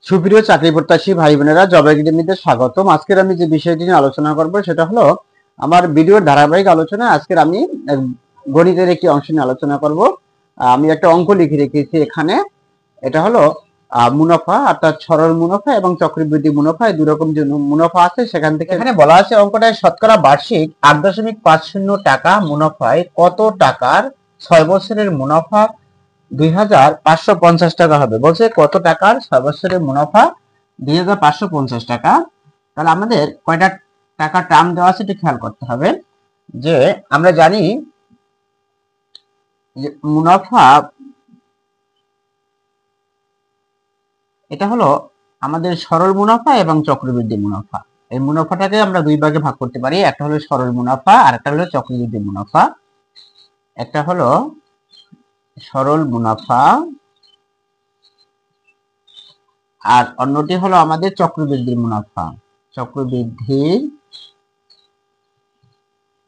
সুপ্রিয় চাকরি প্রত্যাশী ভাই বোনেরা, জব একাডেমিতে স্বাগতম। আজকের আমি যে বিষয়টি নিয়ে আলোচনা করব সেটা হলো আমার ভিডিওর ধারাবাহিক আলোচনা। আজকের আমি গণিতের একটি অংশ নিয়ে আলোচনা করব। আমি একটা অঙ্ক লিখে রেখেছি এখানে। এটা হলো মুনাফা, অর্থাৎ সরল মুনাফা এবং চক্রবৃদ্ধি মুনাফা, এই দুই রকম যে মুনাফা আছে সেখান থেকে এখানে বলা আছে অঙ্কটায় শতকরা বার্ষিক 8.50 টাকা মুনাফায় কত টাকার 6 বছরের মুনাফা 2550 টাকা হবে। বলছে কত টাকার 6 বছরের মুনাফা 2550 টাকা। তাহলে আমাদের কয়টা টাকা টার্ম দেওয়া আছে একটু খেয়াল করতে হবে। যে আমরা জানি যে মুনাফা এটা হলো আমাদের সরল মুনাফা এবং চক্রবৃদ্ধি মুনাফা। এই মুনাফাটাকে আমরা দুই ভাগে ভাগ করতে পারি, একটা হলো সরল মুনাফা আর একটা হলো চক্রবৃদ্ধি মুনাফা। একটা হলো সরল মুনাফা আর অন্যটি হলো আমাদের চক্রবৃদ্ধি মুনাফা। চক্রবৃদ্ধির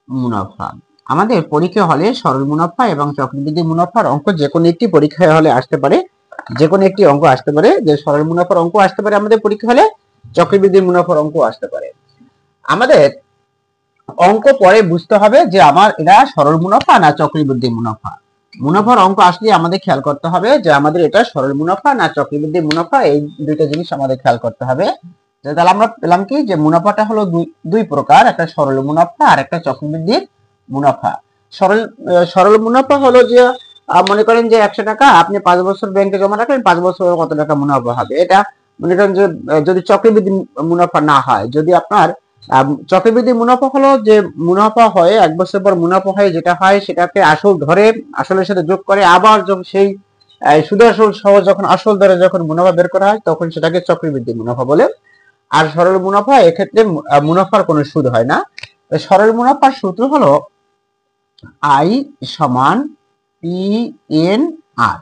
মুনাফা আমাদের পরীক্ষা হলে সরল মুনাফা এবং চক্রবৃদ্ধি মুনাফার অঙ্ক যে কোনো একটি পরীক্ষায় হলে আসতে পারে, যে কোনো একটি অঙ্ক আসতে পারে। যে সরল মুনাফার অঙ্ক আসতে পারে আমাদের পরীক্ষা হলে, চক্রবৃদ্ধি মুনাফার অঙ্ক আসতে পারে। আমাদের অঙ্ক পরে বুঝতে হবে যে আমার এটা সরল মুনাফা না চক্রবৃদ্ধি মুনাফা। মুনাফার অঙ্ক আসলে আমাদের খেয়াল করতে হবে যে আমাদের এটা সরল মুনাফা না চক্রবৃদ্ধি মুনাফা, এই দুইটা জিনিস আমাদের খেয়াল করতে হবে। তাহলে আমরা পেলাম কি যে মুনাফাটা হলো দুই প্রকার, একটা সরল মুনাফা আর একটা চক্রবৃদ্ধির মুনাফা। সরল মুনাফা হলো যে মনে করেন যে 100 টাকা আপনি 5 বছর ব্যাংকে জমা রাখলেন, 5 বছরে কত টাকা মুনাফা হবে। এটা মনে করেন যে যদি চক্রবৃদ্ধি মুনাফা না হয়, যদি আপনার চক্রবৃদ্ধি মুনাফা হলো যে মুনাফা হয় 1 বছর পর মুনাফা হয়, যেটা হয় সেটাকে আসল ধরে আসলের সাথে যোগ করে আবার যখন সেই সুদ আসল সহ যখন আসল ধরে যখন মুনাফা বের করা হয় তখন সেটাকে চক্রবৃদ্ধি মুনাফা বলে। আর সরল মুনাফা এক্ষেত্রে মুনাফার কোনো সুদ হয় না। সরল মুনাফার সূত্র হলো আই সমান পি এন আর।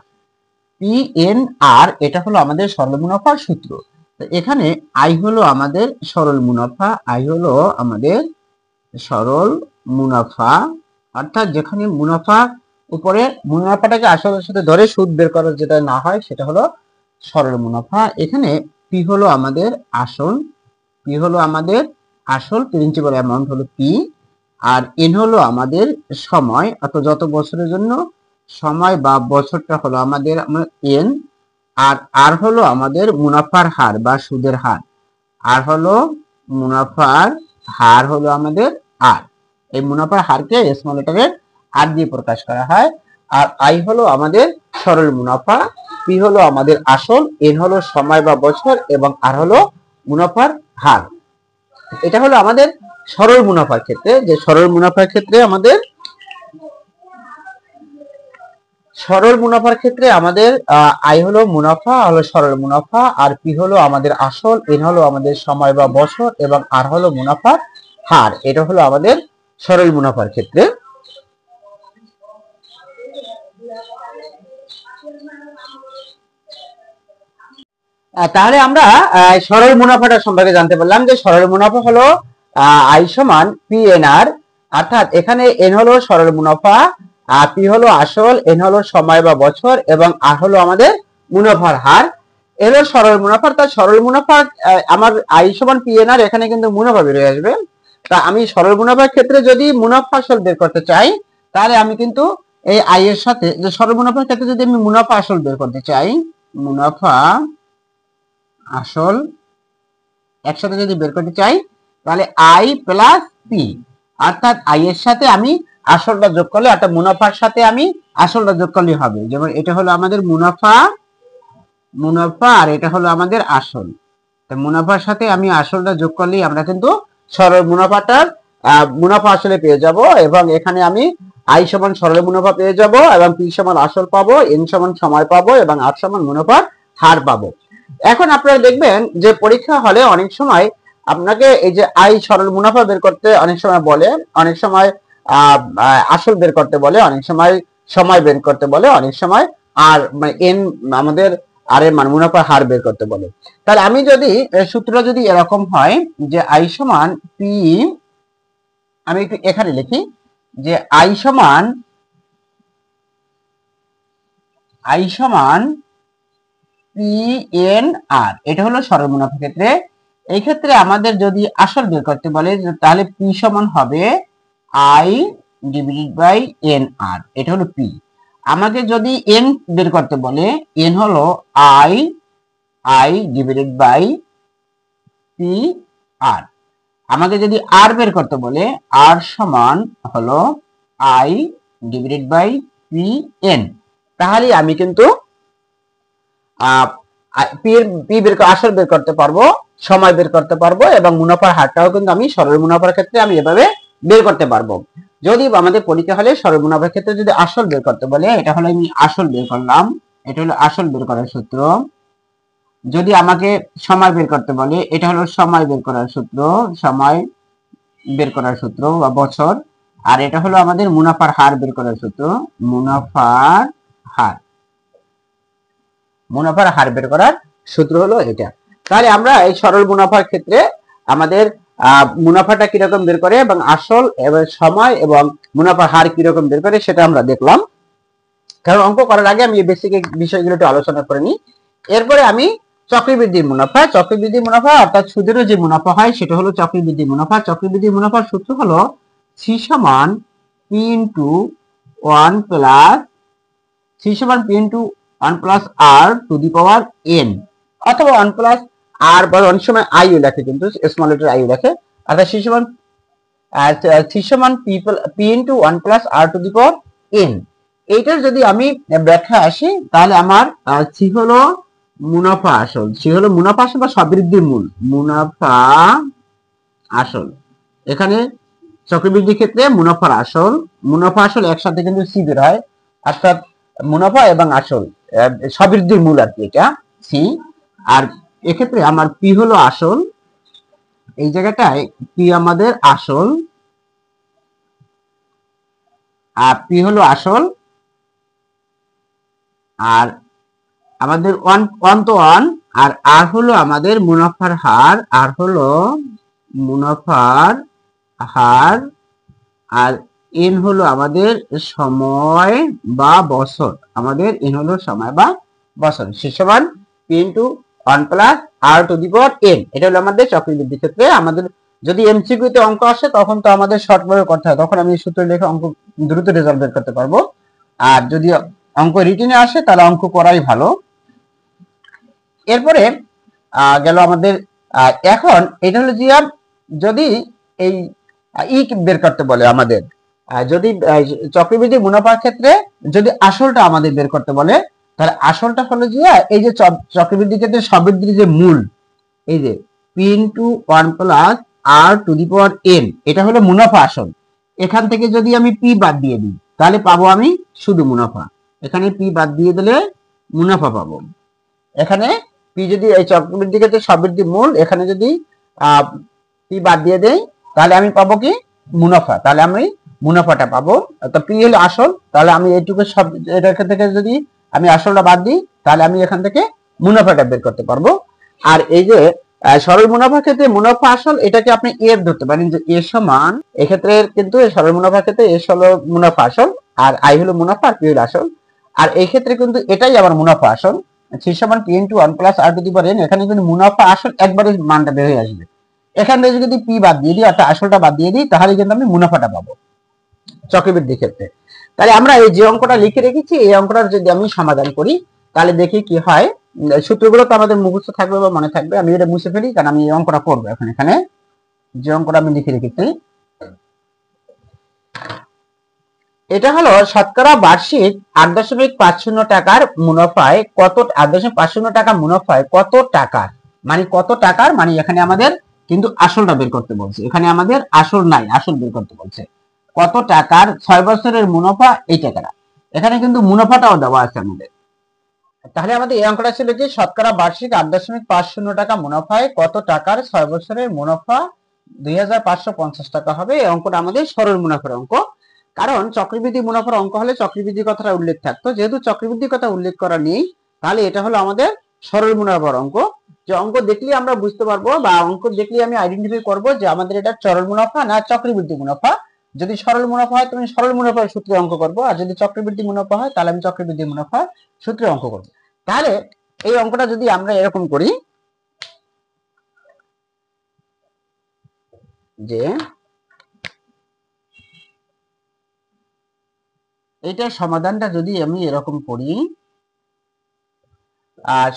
পি এন আর এটা হলো আমাদের সরল মুনাফার সূত্র। এখানে আই হলো আমাদের সরল মুনাফা, আই হলো আমাদের সরল মুনাফা, অর্থাৎ যেখানে মুনাফা উপরে মুনাফাটাকে আসলের সাথে ধরে সুদ বের করা যেটা না হয় সেটা হলো সরল মুনাফা। এখানে পি হলো আমাদের আসল, পি হলো আমাদের আসল, প্রিন্সিপাল অ্যামাউন্ট হলো পি। আর এন হলো আমাদের সময়, অর্থাৎ যত বছরের জন্য সময় বা বছরটা হলো আমাদের এন। আর আর হলো আমাদের মুনাফার হার বা সুদের হার, আর হলো মুনাফার হার হলো আমাদের আর। এই মুনাফার হারকে স্মল লেটারের আর দিয়ে প্রকাশ করা হয়। আর আই হলো আমাদের সরল মুনাফা, পি হলো আমাদের আসল, এন হলো সময় বা বছর এবং আর হলো মুনাফার হার। এটা হলো আমাদের সরল মুনাফার ক্ষেত্রে। যে সরল মুনাফার ক্ষেত্রে আমাদের আই হলো মুনাফা, হলো সরল মুনাফা, আর পি হলো আমাদের আসল, এন হলো আমাদের সময় বা বছর এবং আর হলো মুনাফার হার। এটা হলো আমাদের সরল মুনাফার ক্ষেত্রে। তাহলে আমরা সরল মুনাফাটা সম্পর্কে জানতে পারলাম যে সরল মুনাফা হলো আই সমান পি এন আর, অর্থাৎ এখানে এন হলো সরল মুনাফা, পি হলো আসল, এন হলো সময় বা বছর এবং আর হলো আমাদের মুনাফার হার। এর সরল মুনাফার, তার সরল মুনাফার আমার আই সমান পি এন আর, এখানে কিন্তু মুনাফা বেরিয়ে আসবে। তা আমি সরল মুনাফার ক্ষেত্রে যদি মুনাফা আসল বের করতে চাই তাহলে আমি কিন্তু এই আই এর সাথে, যে সরল মুনাফার ক্ষেত্রে যদি আমি মুনাফা আসল বের করতে চাই, মুনাফা আসল একসাথে যদি বের করতে চাই তাহলে আই প্লাস পি, অর্থাৎ আই এর সাথে আমি আসলটা যোগ করলে, অর্থাৎ মুনাফার সাথে আমি আসলটা যোগ করলে হবে। যেমন এটা হলো আমাদের মুনাফা, মুনাফা আর এটা হলো আমাদের আসল। তো মুনাফার সাথে আমি আসলটা যোগ করলেই আমরা কিন্তু সরল মুনাফাটার মুনাফা আসলে পেয়ে যাব। এবং এখানে আমি আই সমান সরল মুনাফা পেয়ে যাব এবং পি সমান আসল পাবো, এন সমান সময় পাবো এবং আর সমান মুনাফার হার পাবো। এখন আপনারা দেখবেন যে পরীক্ষা হলে অনেক সময় আপনাকে এই যে আই সরল মুনাফা বের করতে অনেক সময় বলে, অনেক সময় আসল বের করতে বলে, অনেক সময় সময় বের করতে বলে, অনেক সময় আর এন আমাদের আর এর মান মুনাফার হার বের করতে বলে। তাহলে আমি যদি সূত্রটা যদি এরকম হয় যে আই সমান পি, আমি একটু এখানে লিখি যে আই সমান পি এন আর, এটা হলো সরল মুনাফার ক্ষেত্রে। এই ক্ষেত্রে আমাদের যদি আসল বের করতে বলে তাহলে পি সমান হবে আই ডিভাইডেড বাই এন আর, এটা হলো পি। আমাকে যদি এন বের করতে বলে এন হলো I divided by P R. আমাকে যদি আর বের করতে বলে আর সমান হলো I divided by P N. তাহলে আমি কিন্তু আসল বের করতে পারবো, সময় বের করতে পারবো, এবং মুনাফার হারটাও কিন্তু আমি সরল মুনাফার ক্ষেত্রে আমি এভাবে বের করতে পারবো। যদি আমাদের পরীক্ষা হলে সরল মুনাফার ক্ষেত্রে যদি আসল বের করতে বলে, এটা হলো আমি আসল বের করলাম, এটা হলো আসল বের করার সূত্র। যদি আমাকে সময় বের করতে বলে, এটা হলো সময় বের করার সূত্র, সময় বের করার সূত্র বা বছর। আর এটা হলো আমাদের মুনাফার হার বের করার সূত্র, মুনাফার হার। মুনাফার হার বের করার সূত্র হলো এটা। তাহলে আমরা এই সরল মুনাফার ক্ষেত্রে আমাদের মুনাফাটা কিরকম বের করে এবং আসল এবং সময় এবং মুনাফার হার কিরকম বের করে সেটা আমরা দেখলাম। কারণ অঙ্ক করার আগে আমি এই বেসিক বিষয়গুলো একটু আলোচনা করে নিই। এরপরে আমি চক্রবৃদ্ধি মুনাফা অর্থাৎ সুদেরও যে মুনাফা হয় সেটা হলো চক্রবৃদ্ধি মুনাফা। চক্রবৃদ্ধি মুনাফার সূত্র হলো সি সমান P into one plus R to the power N, অথবা 1 প্লাস আর বা অনেক সময় আইও লেখে, কিন্তু স্মল লেটার আইও লেখে। অর্থাৎ সি সমান P into 1 plus R to the power N. এইটার যদি আমি ব্যাখ্যা আসি তাহলে আমার সি হলো মুনাফা আসল, বা সবৃদ্ধির মূল, মুনাফা আসল। এখানে চক্রবৃদ্ধি ক্ষেত্রে মুনাফার আসল একসাথে কিন্তু সি বের হয়, অর্থাৎ মুনাফা এবং আসল সবৃদ্ধির মূল আর কি, এটা সি। আর এক্ষেত্রে আমার পি হলো আসল, এই জায়গাটায় পি আমাদের আসল, আর পি হলো আসল, আর আমাদের ওয়ান তো ওয়ান, আর হলো আমাদের মুনাফার হার, আর এন হলো আমাদের সময় বা বছর, সে সমান P into 1 plus R to the power N. এটা হলো আমাদের চক্রবৃদ্ধি ক্ষেত্রে। আমাদের যদি এমসিকিউ তে অঙ্ক আসে তখন তো আমাদের শর্ট ভাবে করতে হয়, তখন আমি সূত্র লিখে অঙ্ক দ্রুত রেজাল্ট বের করতে পারবো। আর যদি অঙ্ক রিটিনে আসে তাহলে অঙ্ক করাই ভালো। এরপরে গেল আমাদের এখন এটা হলো যে যদি এই বের করতে বলে আমাদের, যদি চক্রবৃদ্ধি মুনাফার ক্ষেত্রে যদি আসলটা আমাদের বের করতে বলে, তাহলে আসলটা হলো যে এই যে চক্রবৃদ্ধি ক্ষেত্রে সবৃদ্ধির যে মূল, এই যে P into 1 plus R to the power N, এটা হলো মুনাফা আসল। এখান থেকে যদি আমি পি বাদ দিয়ে দিই তাহলে পাবো আমি শুধু মুনাফা। এখানে পি বাদ দিয়ে দিলে মুনাফা পাবো। এখানে পি যদি এই চক্রবৃদ্ধি ক্ষেত্রে সবৃদ্ধি মূল, এখানে যদি পি বাদ দিয়ে দেই তাহলে আমি পাবো কি মুনাফা, তাহলে আমি মুনাফাটা পাবো। তো পি হলো আসল, তাহলে আমি এইটুকু সব এটার থেকে যদি আমি আসলটা বাদ দিই তাহলে আমি এখান থেকে মুনাফাটা বের করতে পারবো। আর এই যে সরল মুনাফার ক্ষেত্রে মুনাফা আসল, এটাকে আপনি এর ধরতে পারেন যে এ সমান, এক্ষেত্রে কিন্তু সরল মুনাফার ক্ষেত্রে এ হলো মুনাফা আসল, আর আই হলো মুনাফা, আর পি হলো আসল। আর এই ক্ষেত্রে কিন্তু এটাই আমার মুনাফা আসল, সি সমান P into 1 plus R to the power N. এখানে কিন্তু মুনাফা আসল একবারে মানটা বের হয়ে আসবে। এখান থেকে যদি পি বাদ দিয়ে দিই অর্থাৎ আসলটা বাদ দিয়ে দিই তাহলে কিন্তু আমি মুনাফাটা পাবো চক্রবৃদ্ধি ক্ষেত্রে। তাহলে আমরা এই যে অঙ্কটা লিখে রেখেছি এই অঙ্কটার যদি আমি সমাধান করি তাহলে দেখি কি হয়। সূত্রগুলো তো আমাদের মুখস্থ থাকবে বা মনে থাকবে, আমি এটা মুছে ফেলি কারণ আমি এই অঙ্কটা করবো এখন। এখানে যে অঙ্কটা আমি লিখে রেখেছি এটা হলো শতকরা বার্ষিক 8.50 টাকার মুনাফায় কত, 8.50 টাকা মুনাফায় কত টাকার, মানে কত টাকার, মানে এখানে আমাদের কিন্তু আসলটা বের করতে বলছে, এখানে আমাদের আসল নাই, আসল বের করতে বলছে। কত টাকার 6 বছরের মুনাফা এই টাকাটা, এখানে কিন্তু মুনাফাটাও দেওয়া আছে আমাদের। তাহলে আমাদের এই অঙ্কটা ছিল যে শতকরা বার্ষিক 8.50 টাকা মুনাফায় কত টাকার 6 বছরের মুনাফা 2550 টাকা হবে। এই অঙ্কটা আমাদের সরল মুনাফার অঙ্ক। কারণ চক্রবৃদ্ধি মুনাফার অঙ্ক হলে চক্রবৃদ্ধি কথাটা উল্লেখ থাকতো, যেহেতু চক্রবৃদ্ধি কথা উল্লেখ করা নেই তাহলে এটা হলো আমাদের সরল মুনাফার অঙ্ক। যে অঙ্ক দেখলে আমরা বুঝতে পারবো বা অঙ্ক দেখলে আমি আইডেন্টিফাই করব যে আমাদের এটা সরল মুনাফা না চক্রবৃদ্ধি মুনাফা। যদি সরল মুনাফা হয় তুমি সরল মুনাফার সূত্রে অঙ্ক করবো, আর যদি চক্রবৃদ্ধি মুনাফা হয় তাহলে আমি চক্রবৃদ্ধি মুনাফার সূত্রে অঙ্ক করবো। তাহলে এই অঙ্কটা যদি আমরা এরকম করি যে এইটার সমাধানটা যদি আমি এরকম করি,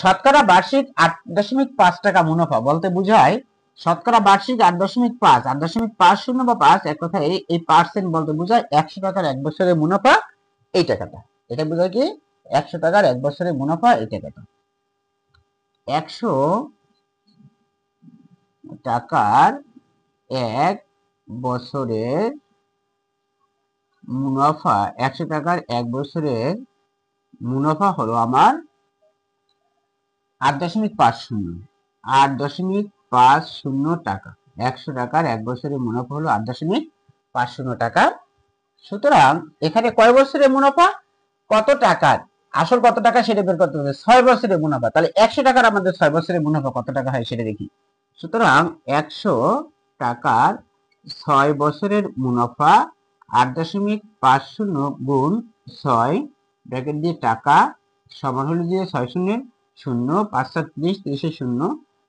শতকরা বার্ষিক 8.5 টাকা মুনাফা বলতে বোঝায় শতকরা বার্ষিক 8.5 8.50 বা 5, এক কথায় এই পার্সেন্ট বলতে বোঝায় 100 টাকার এক বছরের মুনাফা এই টাকাটা। এটা বোঝায় কি 100 টাকার এক বছরের মুনাফা এই টাকাটা। 100 টাকার এক বছরের মুনাফা, 100 টাকার এক বছরের মুনাফা হলো আমার 8.50 8.50 টাকা। 100 টাকার এক বছরের মুনাফা হলো 8.50 টাকা। সুতরাং এখানে কয় বছরের মুনাফা, কত টাকার আসল কত টাকা সেটা বের করতে হবে। 6 বছরের মুনাফা, তাহলে 100 টাকার আমাদের 6 বছরের মুনাফা কত টাকা হয় সেটা দেখি। সুতরাং 100 টাকার 6 বছরের মুনাফা 8.50 গুণ 6 ব্র্যাকেট দিয়ে টাকা সমান হলো দিয়ে 6 শূন্যের 0, 5 7 30, 30 শূন্য,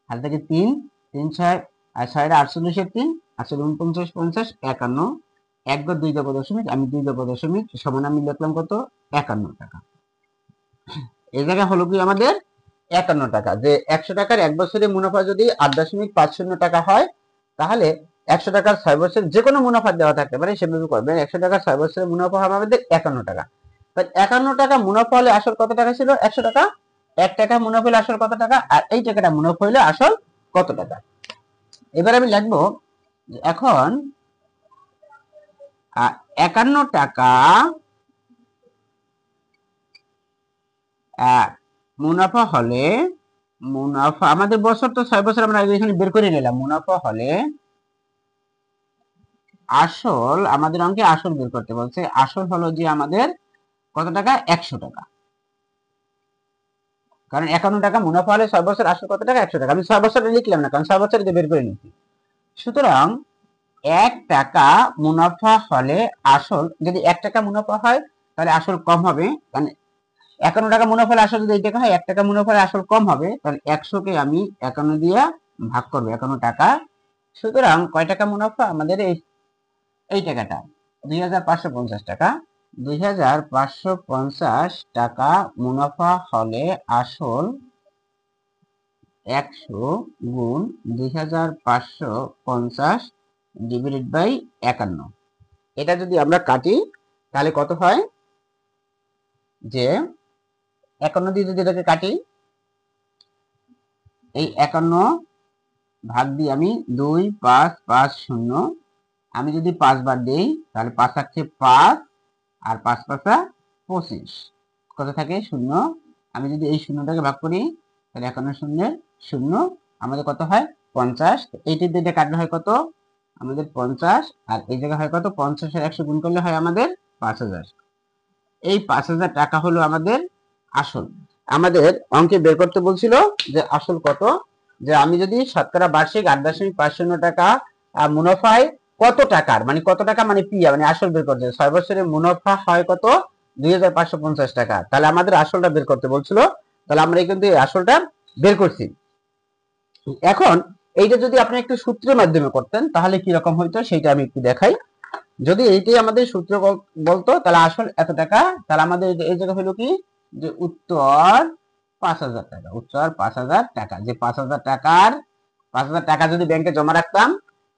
আর থেকে 3 3 6 আর 6 48 3 8 49 50 51, 1 বার 2 দশমিক দশমিক, আমি 2 দশমিক দশমিক সমান আমি লিখলাম কত 51 টাকা। এই জায়গা হলো কি আমাদের 51 টাকা। যে 100 টাকার এক বছরের মুনাফা যদি 8.50 টাকা হয়, তাহলে 100 টাকার 6 বছর যে কোনো মুনাফা দেওয়া থাকতে পারে সেভাবে করবেন। 100 টাকার 6 বছরের মুনাফা হবে আমাদের 51 টাকা। 51 টাকা মুনাফা হলে আসল কত টাকা ছিল 100 টাকা, 1 টাকা মুনাফা হলে আসল কত টাকা, আর এই টাকাটা মুনাফা হলে আসল কত টাকা। এবার আমি লিখবো এখন 51 টাকা মুনাফা হলে, মুনাফা আমাদের বছর তো 6 বছর আমরা এখানে বের করে নিলাম। মুনাফা হলে আসল, আমাদের অঙ্কে আসল বের করতে বলছে। আসল হলো যে আমাদের কত টাকা 100 টাকা, কারণ 51 টাকা মুনাফা হলে 6 বছর আসল কত টাকা 100 টাকা। আমি 6 বছর লিখলাম না, কারণ 6 বছর বের করে নিচ্ছি। সুতরাং 1 টাকা মুনাফা হলে আসল, যদি 1 টাকা মুনাফা হয় তাহলে আসল কম হবে, কারণ 51 টাকা মুনাফা হলে আসল যদি এই টাকা হয়, 1 টাকা মুনাফা হলে আসল কম হবে, তাহলে 100 কে আমি 51 দিয়ে ভাগ করবো 51 টাকা। সুতরাং কয় টাকা মুনাফা আমাদের এই টাকাটা 2550 টাকা। 2550 টাকা মুনাফা হলে আসল 100 গুণ 2550 ডিভাইডেড বাই 51। এটা যদি আমরা কাটি তাহলে কত হয়, যে 51 দিয়ে যদি এটাকে কাটি, এই 51 ভাগ দিয়ে আমি 2 5 5 0, আমি যদি 5 বার দেই তাহলে 5 আছে 5 আর 5 5 25, কত থাকে 0। আমি যদি এই শূন্যটাকে ভাগ করি তাহলে 51 শূন্যের 0, আমাদের কত হয় 50। এইটি দিয়ে কাটলে হয় কত আমাদের 50, আর এই জায়গায় হয় কত 50 আর 100 গুণ করলে হয় আমাদের 5000। এই 5000 টাকা হলো আমাদের আসল। আমাদের অঙ্কে বের করতে বলছিল যে আসল কত, যে আমি যদি শতকরা বার্ষিক 8.50 টাকা মুনাফায় কত টাকার, মানে কত টাকা মানে পিয়া মানে আসল বের করতে, 6 বছরের মুনাফা হয় কত 2550 টাকা, তাহলে আমাদের আসলটা বের করতে বলছিল। তাহলে আমরা কিন্তু আসলটা বের করছি। এখন এইটা যদি আপনি একটু সূত্রের মাধ্যমে করতেন তাহলে কি রকম হইতো সেটা আমি একটু দেখাই। যদি এইটাই আমাদের সূত্র বলতো তাহলে আসল এত টাকা, তাহলে আমাদের এই জায়গা হলো কি যে উত্তর 5000 টাকা, উত্তর 5000 টাকা। যে 5000 টাকার 5000 টাকা যদি ব্যাংকে জমা রাখতাম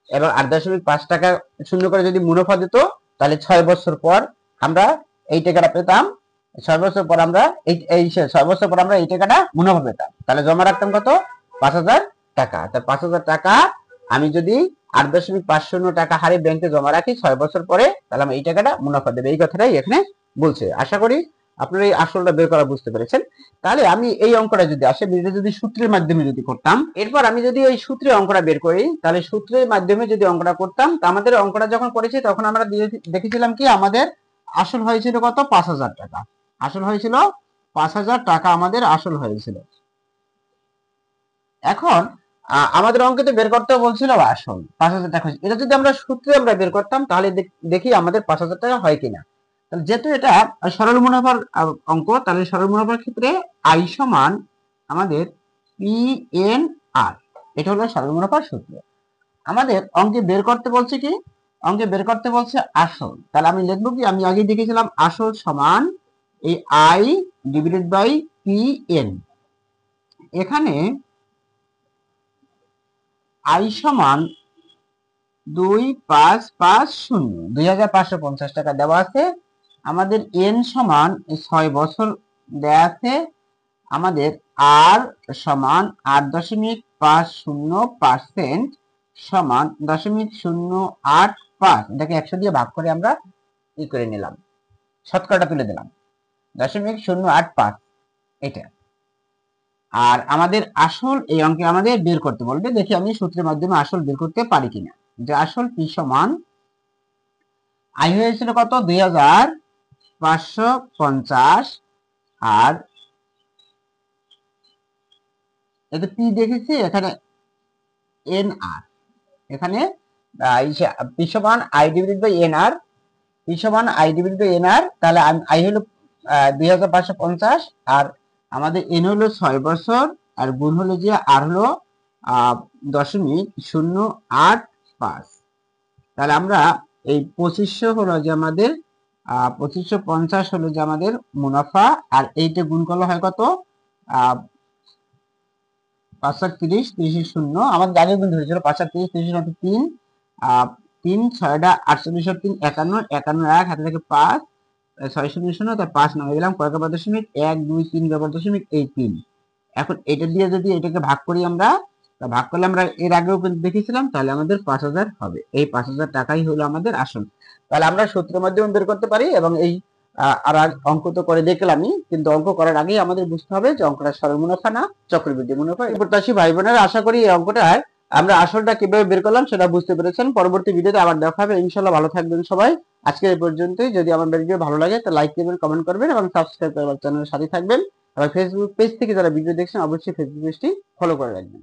এবং 8.5 টাকা শূন্য করে যদি মুনাফা দিত, তাহলে 6 বছর পর আমরা এই টাকাটা পেতাম। 6 বছর পর আমরা এই 6 বছর পর আমরা এই টাকাটা মুনাফা পেতাম। তাহলে জমা রাখতাম কত 5000 টাকা। তাহলে 5000 টাকা আমি যদি 8.50 টাকা হারে ব্যাংকে জমা রাখি 6 বছর পরে, তাহলে আমি এই টাকাটা মুনাফা দেবে। এই কথাটাই এখানে বলছে। আশা করি আপনারা এই আসলটা বের করা বুঝতে পেরেছেন। তাহলে আমি এই অঙ্কটা যদি আসে এটা যদি সূত্রের মাধ্যমে যদি করতাম, এরপর আমি যদি ওই সূত্রে অঙ্কটা বের করি, তাহলে সূত্রের মাধ্যমে যদি অঙ্কটা করতাম, তা আমাদের অঙ্কটা যখন করেছি তখন আমরা দেখেছিলাম কি আমাদের আসল হয়েছিল কত 5000 টাকা। আসল হয়েছিল 5000 টাকা, আমাদের আসল হয়েছিল। এখন আমাদের অঙ্কে বের করতে বলছিল আসল 5000 টাকা। এটা যদি আমরা সূত্রে আমরা বের করতাম তাহলে দেখি আমাদের 5000 টাকা হয় কিনা। তাহলে যেহেতু এটা সরল মুনাফার অঙ্ক, তাহলে সরল মুনাফার ক্ষেত্রে আই সমান আমাদের PNR, এটা হলো সরল মুনাফার সূত্র। আমাদের অঙ্কে বের করতে বলছে কি, অঙ্কে বের করতে বলছে আসল। তাহলে আমি লিখবো কি, আমি আগে দেখেছিলাম আসল সমান এই I ডিভাইডেড বাই PN। এখানে I সমান 2550, 2550 টাকা দেওয়া আছে। আমাদের N সমান 6 বছর দেওয়া আছে। আমাদের R সমান 8.50% সমান 0.085, এটাকে 100 দিয়ে ভাগ করে আমরা করে নিলাম, শতকরাটা তুলে দিলাম 0.085 এটা। আর আমাদের আসল এই অঙ্কে আমাদের বের করতে বলবে। দেখি আমি সূত্রের মাধ্যমে আসল বের করতে পারি কিনা। যে আসল P সমান আয় হয়েছিল কত, 2550, আর এটা P দেখেছি, এখানে NR, এখানে P সমান I divided by NR, P সমান I ডিভাইডেড বাই NR। তাহলে I হলো 2550, আর আমাদের N হলো 6 বছর, আর গুণ হলো যে R হলো 0.085। তাহলে আমরা এই 2500 হলো যে আমাদের 2550 হলো যে আমাদের মুনাফা, আর এইটা গুণ করলে হয় কত, 530, 30 শূন্য, আমাদের আগে গুণ হয়েছিল 530, 30 3, 3 6 48, 3 51, 51 1 হাতে থেকে 5, 6 শূন্য শূন্য, তার 5 নামে দিলাম, কয়েক ব্যবহার দশমিক 1 2 3 ব্যবহার দশমিক এই 3। এখন এটা দিয়ে যদি এটাকে ভাগ করি আমরা, তা ভাগ করলে আমরা এর আগেও কিন্তু দেখেছিলাম, তাহলে আমাদের 5000 হবে। এই 5000 টাকাই হলো আমাদের আসল। তাহলে আমরা সূত্রের মাধ্যমে বের করতে পারি, এবং এই আর অঙ্ক তো করে দেখলামই, কিন্তু অঙ্ক করার আগেই আমাদের বুঝতে হবে যে অঙ্কটা সরল মুনাফা না চক্রবৃদ্ধি মুনাফা। প্রত্যাশী ভাই বোনেরা, আশা করি এই অঙ্কটার আমরা আসলটা কিভাবে বের করলাম সেটা বুঝতে পেরেছেন। পরবর্তী ভিডিওতে আবার দেখা হবে ইনশাআল্লাহ। ভালো থাকবেন সবাই। আজকে এই পর্যন্তই। যদি আমার ভিডিও ভালো লাগে তো লাইক দিবেন, কমেন্ট করবেন এবং সাবস্ক্রাইব করে আমার চ্যানেলের সাথে থাকবেন। আর ফেসবুক পেজ থেকে যারা ভিডিও দেখছেন অবশ্যই ফেসবুক পেজটি ফলো করে রাখবেন।